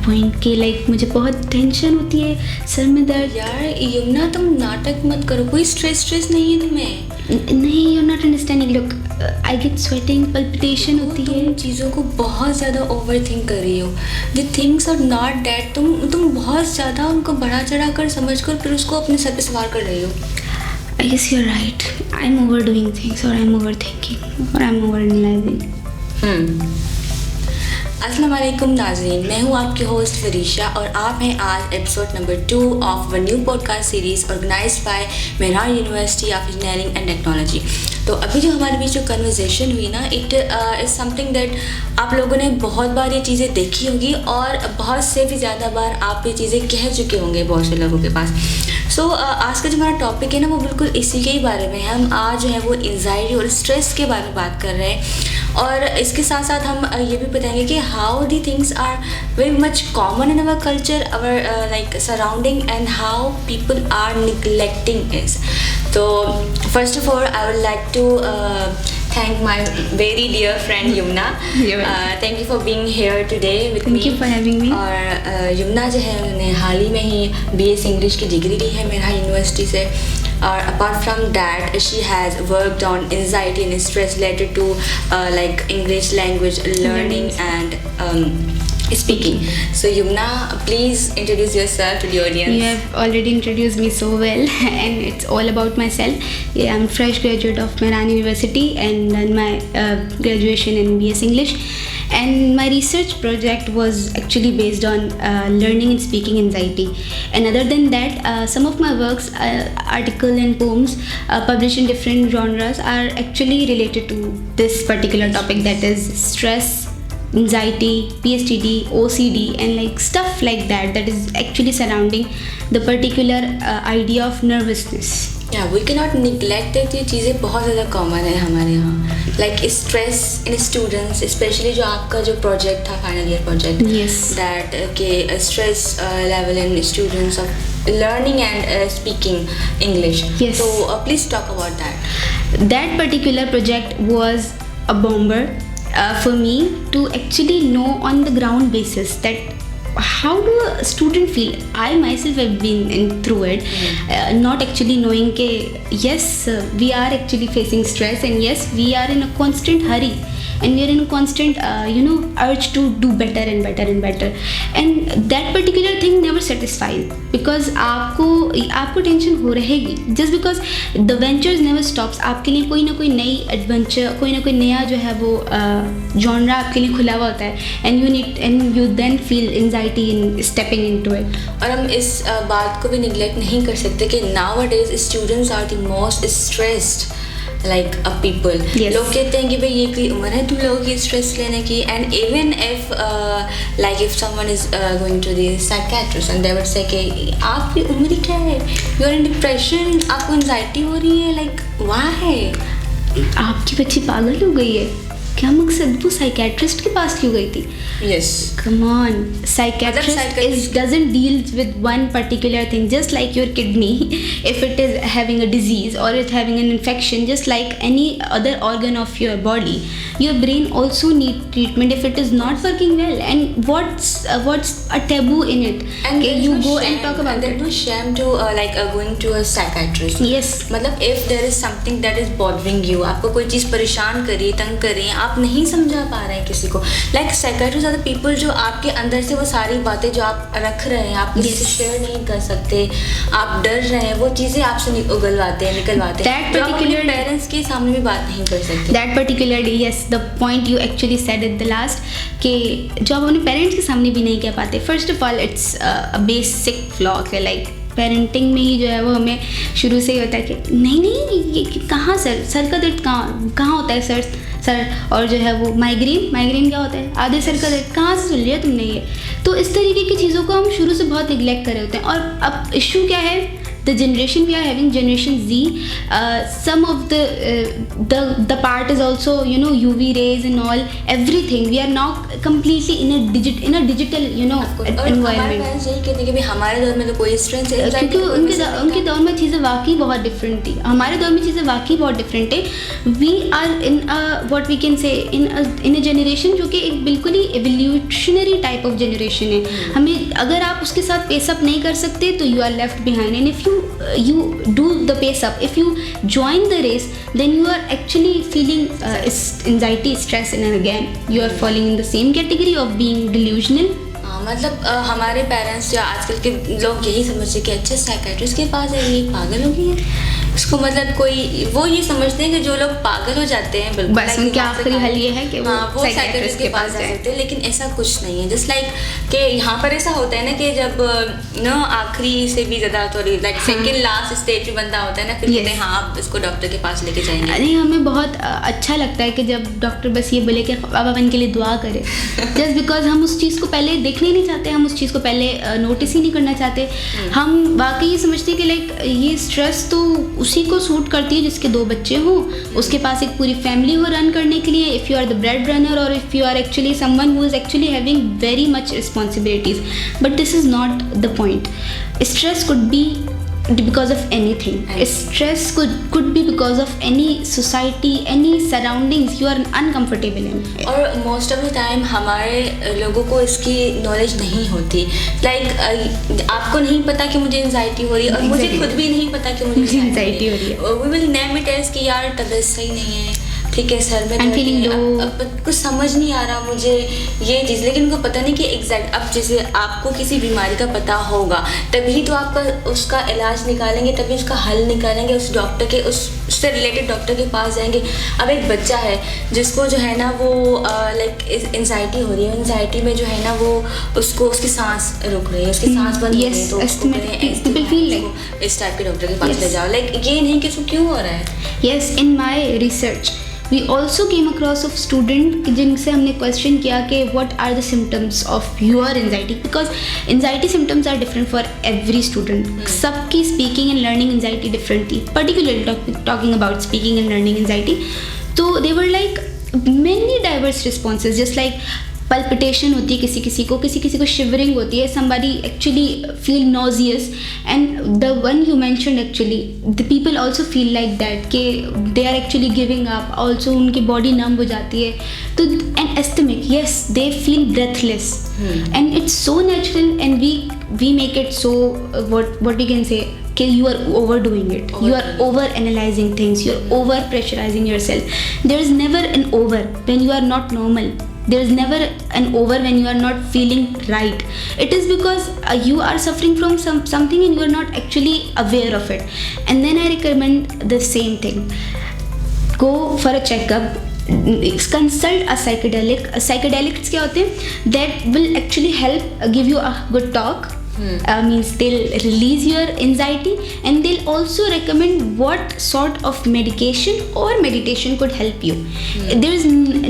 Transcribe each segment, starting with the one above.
Point के like मुझे बहुत टेंशन होती है, सर में दर्द। यार यमुना तुम नाटक मत करो, कोई स्ट्रेस नहीं है तुम्हें। नहीं, you not understanding, look I get sweating, palpitation होती है। तुम चीज़ों को बहुत ज़्यादा ओवर थिंक कर रही हो। The things are not that, तुम बहुत ज़्यादा उनको बढ़ा चढ़ा कर समझ कर फिर उसको अपने सर पे सवार कर रही हो। I guess you're right. I'm overdoing things, or I'm overthinking, or I'm overanalyzing. अस्सलाम वालेकुम नाज़रीन, मैं हूँ आपकी होस्ट फरीशा और आप हैं आज episode number 2 of one new podcast series organised by Mehran University of Engineering and Technology. तो अभी जो हमारे बीच जो कन्वर्सेशन हुई ना, इट इज़ समथिंग दैट आप लोगों ने बहुत बार ये चीज़ें देखी होगी और बहुत से भी ज़्यादा बार आप ये चीज़ें कह चुके होंगे बहुत से लोगों के पास। सो आज का जो हमारा टॉपिक है ना, वो बिल्कुल इसी के ही बारे में है। हम आज जो है वो एंजाइटी और स्ट्रेस के बारे में बात कर रहे हैं और इसके साथ साथ हम ये भी बताएंगे कि how the things are very much common in our culture, our like surrounding, and how people are neglecting it. तो first of all I would like to thank my very dear friend Yumna. Thank you for being here today with me. Thank you for having me. और यमुना जो है उन्होंने हाल ही में ही BS English की डिग्री ली है मेरा यूनिवर्सिटी से, और apart from that she has worked on anxiety and stress related to like English language learning and speaking. So Yumna, please introduce yourself to the audience. You have already introduced me so well and it's all about myself. Yeah, I'm fresh graduate of Mehran University and done my graduation in BS English, and my research project was actually based on learning and speaking anxiety. And other than that, some of my works, article and poems published in different genres are actually related to this particular topic, that is stress, anxiety, PSTD, OCD, and like stuff like that is actually surrounding the particular idea of nervousness. Yeah, we cannot neglect that ये चीज़ें बहुत ज़्यादा common है हमारे यहाँ, like stress in students, especially जो आपका जो प्रोजेक्ट था final year project, yes, that के stress level in students of learning and speaking English. Yes. So please talk about that. That particular project was a bomber. For me to actually know on the ground basis that how do a student feel. I myself have been through it, not actually knowing that yes, we are actually facing stress, and yes, we are in a constant hurry, and we are in a constant urge to do better and better and better, and that particular thing never satisfies because आपको tension हो रहेगी, just because the ventures never stops. आपके लिए कोई ना कोई नई adventure, कोई ना कोई नया जो है वो जॉनरा आपके लिए खुला हुआ होता है, and you then feel anxiety in stepping into it. और हम इस बात को भी निगलेक्ट नहीं कर सकते कि nowadays students are the most stressed like a people. Yes. लोग कहते हैं कि भाई ये कोई उम्र है तुम लोगों की स्ट्रेस लेने की, and even if like if someone is going to the psychiatrist and they would say कि आपकी उम्र क्या है, you are in depression, आपको anxiety हो रही है, like why? आपकी बच्ची पागल हो गई है, क्या मकसद, वो साइकेट्रिस्ट के पास क्यों गई थी? Yes. Come on, psychiatrist doesn't deal with one particular thing. Just like your kidney, if it is having a disease or it's having an infection, just like any other organ of your body, your brain also need treatment if it is not working well. And what's a taboo in it? And okay, you go and talk about it. There's no shame to going to a psychiatrist. Yes. मतलब if there is something that is bothering you, आपको कोई चीज़ परेशान कर रही है, तंग कर रही है, आप नहीं समझा पा रहे हैं किसी को, like psychiatrists are the people जो आपके अंदर से वो सारी बातें जो आप रख रहे हैं आप किसी से शेयर नहीं कर सकते, आप डर रहे हैं, वो चीज़ें आपसे निकलवाते हैं जो आप अपने पेरेंट्स के सामने भी बात नहीं कर सकते. That particularly, yes, the point you actually said at the last, कि जो आप अपने पेरेंट्स के सामने भी नहीं कह पाते. First of all it's a basic flaw है, लाइक पेरेंटिंग में ही जो है वो हमें शुरू से ही होता है कि नहीं ये कहाँ सर का दर्द कहाँ होता है सर, और जो है वो माइग्रेन क्या होता है, आधे सर का दर्द कहाँ से सुन लिया तुमने ये. तो इस तरीके की चीज़ों को हम शुरू से बहुत निगलेक्ट कर रहे होते हैं. और अब इशू क्या है, the the generation we are having, Generation Z, some of the part is also, you know, UV rays and all, everything. We are now completely in a digital, you know, environment. यही कहते हैं कि भाई हमारे दौर में तो कोई स्ट्रेस, क्योंकि उनके दौर में चीज़ें वाकई बहुत डिफरेंट थी, हमारे दौर में चीज़ें वाकई बहुत डिफरेंट है. We are in what we can say in a generation जो कि एक बिल्कुल ही एवोल्यूशनरी टाइप ऑफ जनरेशन है. हमें अगर आप उसके साथ पेस अप नहीं कर सकते तो you are left behind. And if you do the pace up, if you join the race, then you are actually feeling anxiety, stress, and again you are falling in the same category of being delusional. मतलब हमारे parents या आजकल के लोग यही समझते कि अच्छे साइकेट्रिस्ट के पास है, ये पागल हो गई है. उसको मतलब कोई वो ये समझते हैं कि जो लोग पागल हो जाते हैं बिल्कुल बस उनके आखिरी हल ये है कि वो साइकेट्रिस्ट के पास जा सकते हैं. लेकिन ऐसा कुछ नहीं है. जस्ट लाइक कि यहाँ पर ऐसा होता है ना कि जब ना आखिरी से भी ज़्यादा थोड़ी लाइक सेकेंड लास्ट स्टेज पे बंदा होता है ना, फिर कहते हैं हाँ आप इसको डॉक्टर के पास लेके जाएंगे. नहीं, हमें बहुत अच्छा लगता है कि जब डॉक्टर बस ये बोले कि आप इनके लिए दुआ करें, जस्ट बिकॉज हम उस चीज़ को पहले देखने ही नहीं चाहते, हम उस चीज़ को पहले नोटिस ही नहीं करना चाहते. हम वाकई ये समझते हैं कि लाइक ये स्ट्रेस तो उसी को सूट करती है जिसके 2 बच्चे हों, उसके पास एक पूरी फैमिली हो रन करने के लिए. If you are the bread runner और if you are actually someone who is actually having very much responsibilities. But this is not the point. Stress could be because of anything. Stress could be because of any society, any surroundings you are uncomfortable in. और most of the time हमारे लोगों को इसकी knowledge नहीं होती. Like आपको नहीं पता कि मुझे एंजाइटी हो रही है और मुझे खुद भी नहीं पता कि मुझे एंजाइटी हो रही है. We will name it as कि यार तबीयत सही नहीं है, ठीक है, सर में कुछ समझ नहीं आ रहा मुझे ये चीज़. लेकिन उनको पता नहीं कि एग्जैक्ट अब जैसे आपको किसी बीमारी का पता होगा तभी तो आपका उसका इलाज निकालेंगे, तभी उसका हल निकालेंगे, उस डॉक्टर के उससे रिलेटेड डॉक्टर के पास जाएंगे. अब एक बच्चा है जिसको जो है ना वो लाइक एंजाइटी हो रही है, एंजाइटी में जो है ना वो उसको उसकी सांस रुक रही है, उसकी सांस बंद हो रही है, तो उसको इस टाइप के डॉक्टर के पास ले जाओ. लाइक ये नहीं कि इसको क्यों हो रहा है. Yes, in my research we also came across of student जिनसे हमने क्वेश्चन किया कि what are the symptoms of your anxiety, because anxiety symptoms are different for every student. सबकी speaking and learning anxiety different थी, particularly talking about speaking and learning anxiety. तो they were like many diverse responses, just like palpitation होती है किसी को shivering होती है, somebody actually feel nauseous, and the one you mentioned actually the people also feel like that कि they are actually giving up, also उनकी body numb हो जाती है. तो and asthmatic, yes, they feel breathless, and it's so natural, and we make it so what we can say कि you are overdoing it, you are over analyzing things, you are over pressurizing yourself. There is never an over when you are not normal. There is never an over when you are not feeling right. It is because you are suffering from something and you are not actually aware of it. And then I recommend the same thing. Go for a checkup. Consult a psychedelic. Psychedelics क्या होते हैं? That will actually help give you a good talk. Means they'll release your anxiety, and they'll also recommend what sort of medication or meditation could help you. There is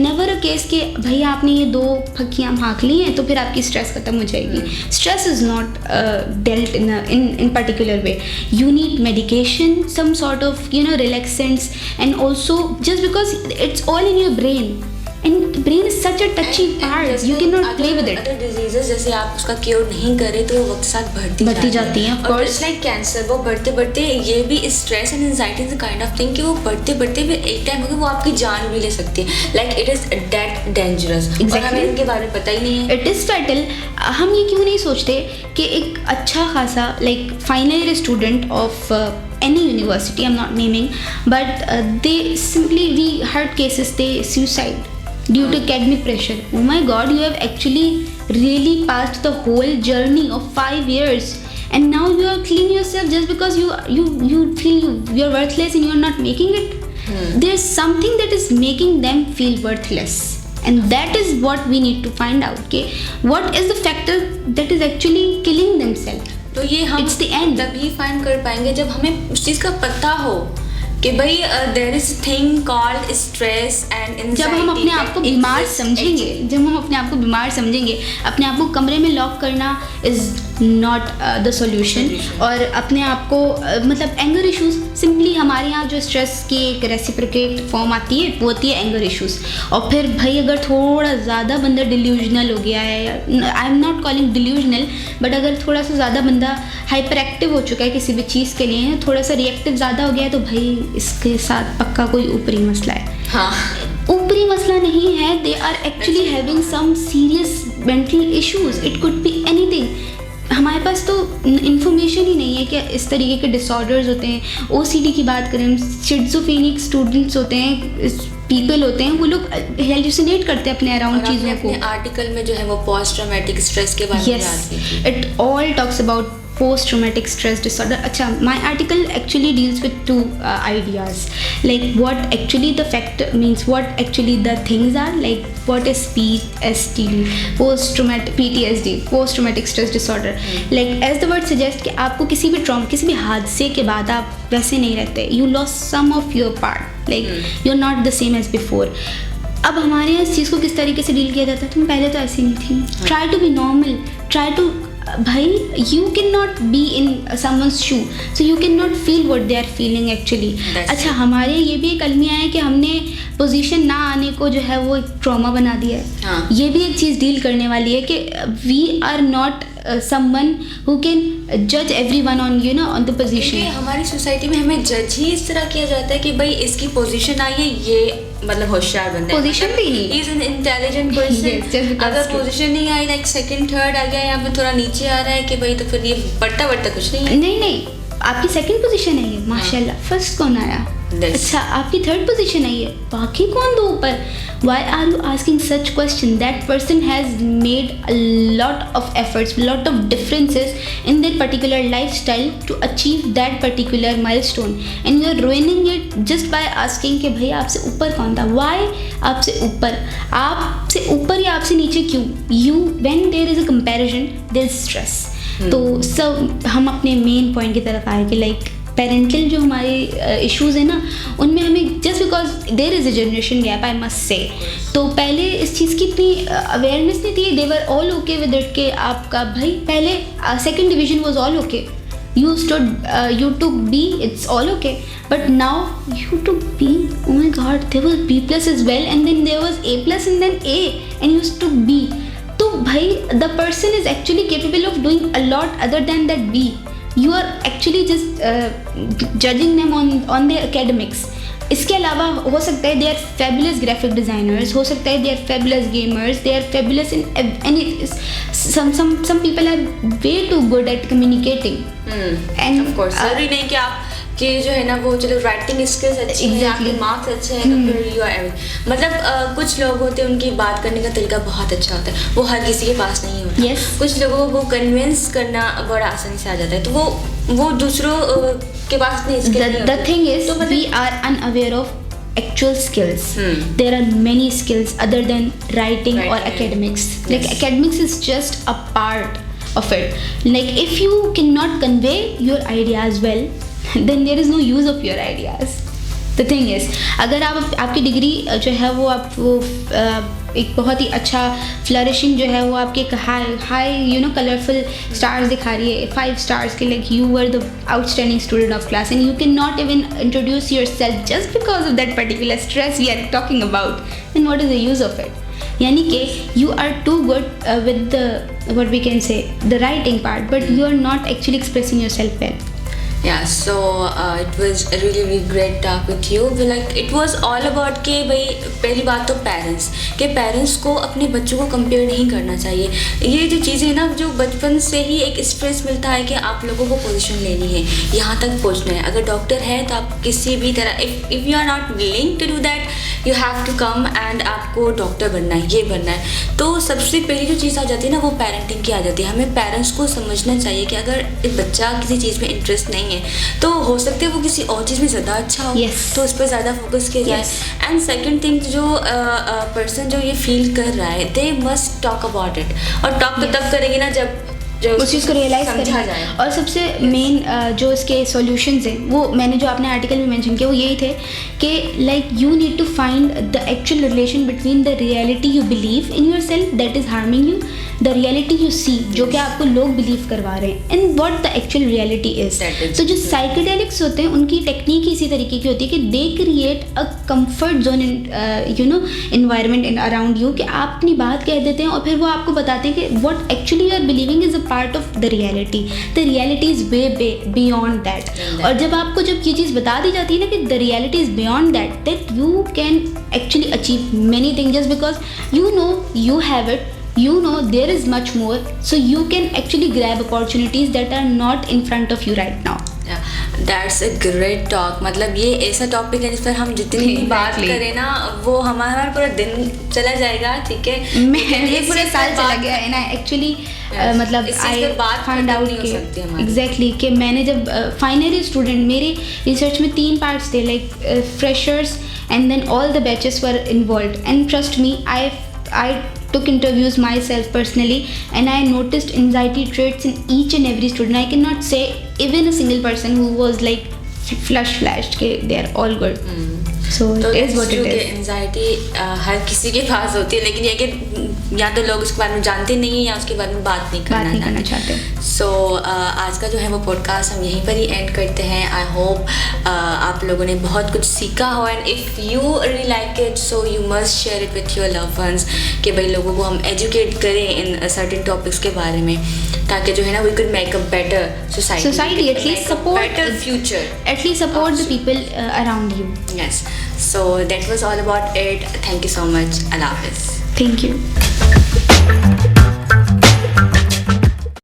never a case कि भाई आपने ये 2 फक्कियाँ हाँक ली हैं तो फिर आपकी stress खत्म हो जाएगी. Stress is not dealt in particular way. You need medication, some sort of relaxants, and also just because it's all in your brain. And brain is such a touchy part. You cannot play with it. Other diseases जैसे आप उसका cure नहीं करें तो वो वक्त साथ बढ़ती जाती हैं. और it's like cancer, वो बढ़ते ये भी stress and anxiety is the kind of thing कि वो बढ़ते फिर एक टाइम होगा वो आपकी जान भी ले सकती है. Like it is that dangerous. और हमें इनके बारे में पता ही नहीं है. It is fatal. हम ये क्यों नहीं सोचते कि एक अच्छा खासा like final year student of any university, I'm not naming, but they simply, we heard cases they suicide due to academic pressure. Oh my god, you have actually really passed the whole journey of 5 years, and now you are killing yourself just because you feel you're worthless and you're not making it. There's something that is making them feel worthless, and that is what we need to find out. Okay, what is the factor that is actually killing themselves? तो ये हम तभी find कर पाएंगे जब हमें उस चीज़ का पता हो कि भाई there is thing called stress and anxiety. जब हम अपने आप को बीमार समझेंगे, जब हम अपने आप को बीमार समझेंगे, अपने आप को कमरे में लॉक करना इज़ नॉट द सॉल्यूशन। और अपने आप को मतलब एंगर इश्यूज, सिंपली हमारे यहाँ जो स्ट्रेस की एक रेसिप्रोकेट फॉर्म आती है वो होती है एंगर इश्यूज। और फिर भाई अगर थोड़ा ज़्यादा बंदा डिल्यूजनल हो गया है, I am not calling delusional, but अगर थोड़ा सा ज़्यादा बंदा हाइपर एक्टिव हो चुका है किसी भी चीज़ के लिए, थोड़ा सा रिएक्टिव ज़्यादा हो गया है, तो भाई इसके साथ पक्का कोई ऊपरी मसला है। हाँ, ऊपरी मसला नहीं है, they are actually having some serious mental issues, it could be anything. हमारे पास तो इन्फॉर्मेशन ही नहीं है कि इस तरीके के डिसऑर्डर्स होते हैं। ओसीडी की बात करें, शिज़ोफ्रेनिक स्टूडेंट्स होते हैं, पीपल होते हैं, वो लोग हेलुसिनेट करते हैं अपने अराउंड चीज़ों को। अपने आर्टिकल में जो है वो पोस्ट ट्रॉमेटिक स्ट्रेस के बारे में बात की थी। It all talks about post traumatic stress disorder. अच्छा, my article actually deals with two ideas, like what actually the fact means, what actually the things are, like what is PTSD, post traumatic PTSD, post traumatic stress disorder. Like as the word suggests कि आपको किसी भी trauma, किसी भी हादसे के बाद आप वैसे नहीं रहते, you lost some of your part, like you're not the same as before. अब हमारे यहाँ इस चीज़ को किस तरीके से डील किया जाता है, तुम पहले तो ऐसी नहीं थी, try to be normal, try to, भाई you can not be in someone's shoe, so you can not feel what they are feeling actually. अच्छा, हमारे ये भी एक अलमिया है कि हमने पोजीशन ना आने को जो है वो एक ट्रॉमा बना दिया है। हाँ। ये भी एक चीज़ डील करने वाली है कि we are not someone who can judge everyone on, you know, on the position. हमारी सोसाइटी में हमें जज ही इस तरह किया जाता है कि भाई इसकी पोजीशन आई है, ये मतलब होशियार बंदा है, पोजीशन भी नहीं, he is an intelligent person। अगर पोजीशन नहीं आई, लाइक सेकंड थर्ड आ गया, यहाँ पे थोड़ा नीचे आ रहा है कि भाई, तो फिर ये बट्टा कुछ नहीं है। नहीं, आपकी सेकंड पोजीशन है ये, माशाल्लाह। फर्स्ट कौन आया? अच्छा, आपकी थर्ड पोजीशन है ये, बाकी कौन दो ऊपर? Why are you asking such question? That person has made a lot of efforts, lot of differences in their particular lifestyle to achieve that particular milestone, and you are ruining it just by asking कि भाई आपसे ऊपर कौन था? Why आपसे ऊपर या आपसे नीचे क्यों? You, when there is a comparison, there is stress. तो सब हम अपने मेन पॉइंट की तरफ आए कि लाइक पेरेंटल जो हमारे इश्यूज़ हैं ना, उनमें हमें just because there is a generation gap, I must say, तो पहले इस चीज़ की इतनी अवेयरनेस नहीं थी। They were all okay with it के आपका भाई पहले second division was all okay, you took B, it's all okay, but now you took B, oh my god, there was B plus as well, and then there was A plus and then A, and you took B. तो भाई the person is actually capable of doing a lot other than that B. You are actually just judging them on their academics. इसके अलावा हो सकता है they are fabulous graphic designers, हो सकता है they are fabulous gamers, they are fabulous in any, some people are way too good at communicating. And of course, जरूरी नहीं कि आप कि जो है ना वो चलो राइटिंग स्किल्स अच्छी हैं, आपके मार्क्स अच्छे हैं, तो फिर यू आर मतलब कुछ लोग होते हैं उनकी बात करने का तरीका बहुत अच्छा होता है, वो हर किसी के पास नहीं होता। Yes. कुछ लोगों को कन्विंस करना बड़ा आसानी से आ जाता है, तो वो दूसरों के पास नहीं skill. The thing is, we are unaware of actual skills. There are many skills other than writing or academics. Like academics is just a part of it. Like if you cannot convey your ideas well, then there is no use of your ideas. The thing is, अगर आप आपकी degree जो है वो आप वो एक बहुत ही अच्छा फ्लरिशिंग जो है वो आपके high you know colourful stars दिखा रही है, 5 stars के, like you were the outstanding student of class and you cannot even introduce yourself just because of that particular stress we are talking about, then what is the use of it? यानी कि you are too good with the what we can say the writing part, but you are not actually expressing yourself well. Yeah, so it was a really great talk with you. Like it was all about कि भाई पहली बात तो parents को अपने बच्चों को compare नहीं करना चाहिए। ये जो चीज़ें ना, जो बचपन से ही एक स्ट्रेस मिलता है कि आप लोगों को पोजीशन लेनी है, यहाँ तक पहुँचना है। अगर डॉक्टर है तो आप किसी भी तरह if you are not willing to do that, you have to come and आपको डॉक्टर बनना है, ये बनना है। तो सबसे पहली जो चीज़ आ जाती है ना, वो पेरेंटिंग की आ जाती है। हमें पेरेंट्स को समझना चाहिए कि अगर बच्चा किसी चीज़ में इंटरेस्ट नहीं है तो हो सकता है वो किसी और चीज़ में ज़्यादा अच्छा हो, तो उस पर ज़्यादा फोकस किया जाए। एंड सेकंड थिंग, जो पर्सन जो ये फील कर रहा है, they must talk about it. और टॉक तो तब करेंगे ना जब जो उस चीज़ को रियलाइज़ समझा करें। जाए। और सबसे मेन जो इसके सॉल्यूशंस हैं, वो मैंने जो आपने आर्टिकल में मेंशन किया वो यही थे कि like you need to find the actual relation between the reality you believe in your self that is harming you, the reality you see जो कि आपको लोग बिलीव करवा रहे हैं, and what the actual reality is. तो जो psychedelics होते हैं उनकी टेक्निक ही इसी तरीके की होती है कि they create a comfort zone you know environment in around you, कि आप अपनी बात कह देते हैं और फिर वो आपको बताते हैं कि what actually you are believing is a part of the reality, the reality is way beyond that. और जब आपको जब ये चीज़ बता दी जाती है ना कि the reality is beyond that you can actually achieve many things just because you know you have it, you know there is much more, so you can actually grab opportunities that are not in front of you right now. That's a great talk. मतलब ये ऐसा topic है जिस पर हम जितनी भी बात करें ना वो हमारा पूरा दिन चला जाएगा, ठीक है। मैं पूरा साल चला गया है ना एक्चुअली, मतलब आई फाइंड आउट कि एग्जैक्टली कि मैंने जब फाइनल स्टूडेंट, मेरे रिसर्च में 3 पार्ट्स थे, like freshers and then all the batches were involved, and trust me I took interviews myself personally and I noticed anxiety traits in each and every student. I cannot say even a single person who was like flashed ke they are all good. So तो it is what it is. Anxiety हर किसी के पास होती है, लेकिन ये कि या तो लोग उसके बारे में जानते नहीं हैं या उसके बारे में बात नहीं करना चाहते। सो आज का जो है वो पॉडकास्ट हम यहीं पर ही एंड करते हैं। आई होप आप लोगों ने बहुत कुछ सीखा हो, and if you really like it so you must share it with your love ones, कि भाई लोगों को हम एजुकेट करें इन सर्टेन टॉपिक्स के बारे में, ताकि जो है ना we could make a better society, at least support better future, at least support the people around you. Yes. So that was all about it. Thank you so much. Allah Hafiz. Thank you.